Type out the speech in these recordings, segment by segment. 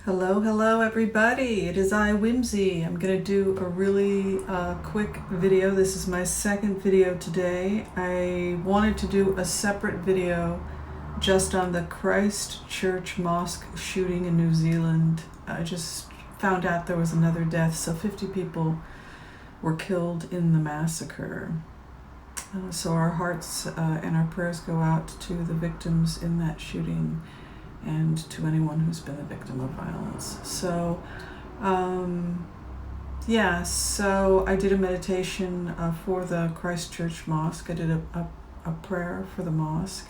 Hello everybody. It is I, Whimsy. I'm going to do a really quick video. This is my second video today. I wanted to do a separate video just on the Christchurch mosque shooting in New Zealand. I just found out there was another death, so 50 people were killed in the massacre. So our hearts and our prayers go out to the victims in that shooting and to anyone who's been a victim of violence. So, so I did a meditation for the Christchurch mosque. I did a prayer for the mosque.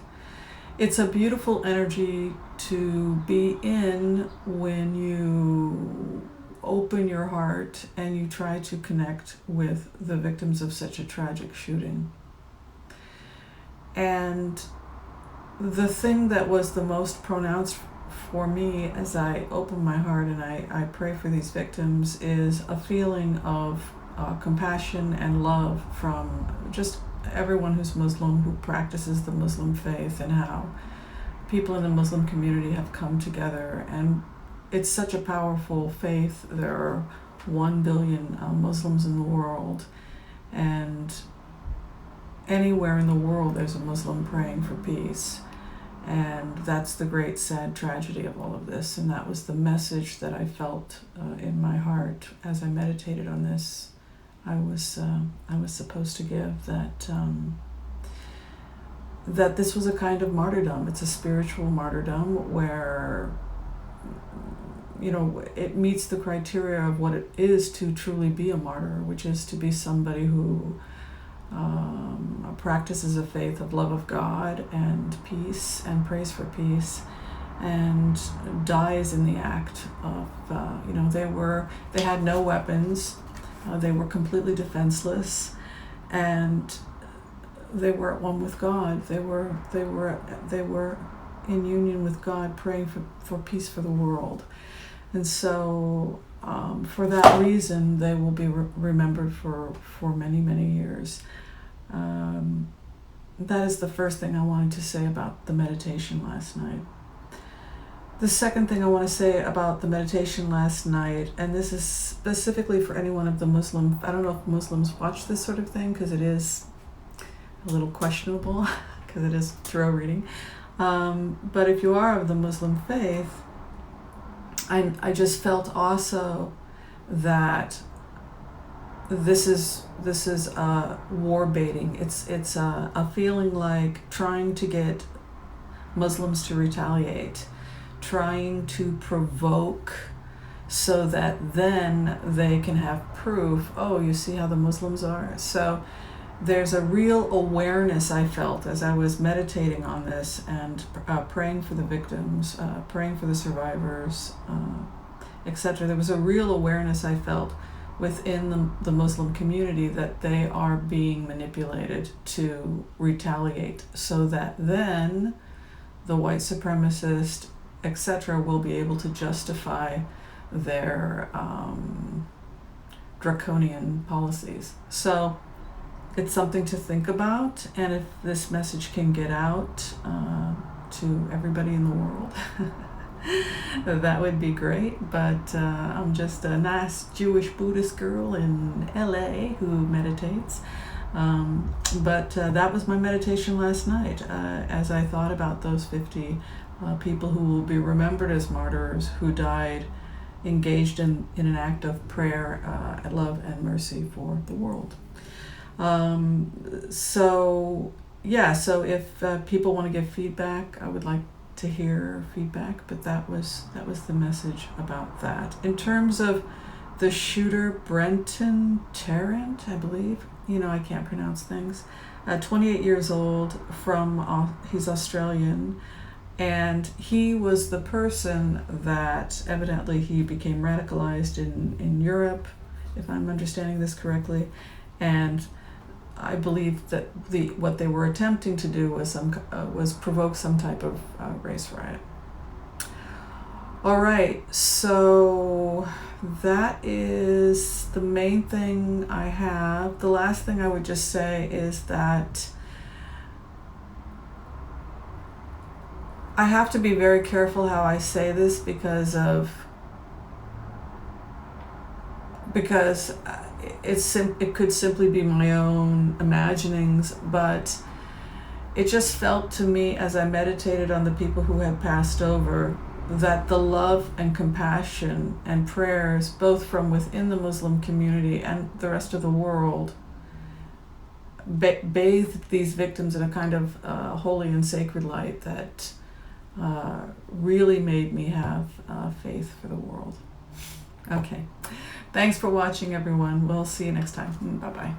It's a beautiful energy to be in when you open your heart and you try to connect with the victims of such a tragic shooting. And the thing that was the most pronounced for me as I open my heart and I pray for these victims is a feeling of compassion and love from just everyone who's Muslim, who practices the Muslim faith, and how people in the Muslim community have come together. And it's such a powerful faith. There are 1 billion Muslims in the world, and anywhere in the world there's a Muslim praying for peace. And that's the great sad tragedy of all of this. And that was the message that I felt in my heart as I meditated on this. I was supposed to give that that this was a kind of martyrdom. It's a spiritual martyrdom where, you know, it meets the criteria of what it is to truly be a martyr, which is to be somebody who practices a faith of love of God and peace and prays for peace, and dies in the act of, they had no weapons, they were completely defenseless, and they were at one with God. They were in union with God, praying for peace for the world. And so for that reason, they will be remembered for many, many years. That is the first thing I wanted to say about the meditation last night. The second thing I want to say about the meditation last night, and this is specifically for anyone of the Muslim, I don't know if Muslims watch this sort of thing because it is a little questionable, because it is tarot reading. But if you are of the Muslim faith, I just felt also that this is war baiting. It's a feeling like trying to get Muslims to retaliate, trying to provoke so that then they can have proof. Oh, you see how the Muslims are? So there's a real awareness I felt as I was meditating on this and praying for the victims, praying for the survivors, etc. There was a real awareness I felt within the Muslim community that they are being manipulated to retaliate, so that then the white supremacist, etc., will be able to justify their draconian policies. So it's something to think about, and if this message can get out to everybody in the world, that would be great. But I'm just a nice Jewish Buddhist girl in LA who meditates. But that was my meditation last night as I thought about those 50 people who will be remembered as martyrs, who died engaged in an act of prayer, love and mercy for the world. So if people want to give feedback, I would like to hear feedback, but that was the message about that. In terms of the shooter, Brenton Tarrant, I believe, I can't pronounce things, 28 years old, he's Australian, and he was the person that evidently he became radicalized in Europe, if I'm understanding this correctly, and I believe that what they were attempting to do was provoke some type of race riot. All right, so that is the main thing I have. The last thing I would just say is that I have to be very careful how I say this because of because it could simply be my own imaginings, but it just felt to me as I meditated on the people who had passed over that the love and compassion and prayers, both from within the Muslim community and the rest of the world, bathed these victims in a kind of holy and sacred light that really made me have faith for the world. Okay. Thanks for watching, everyone. We'll see you next time. Bye-bye.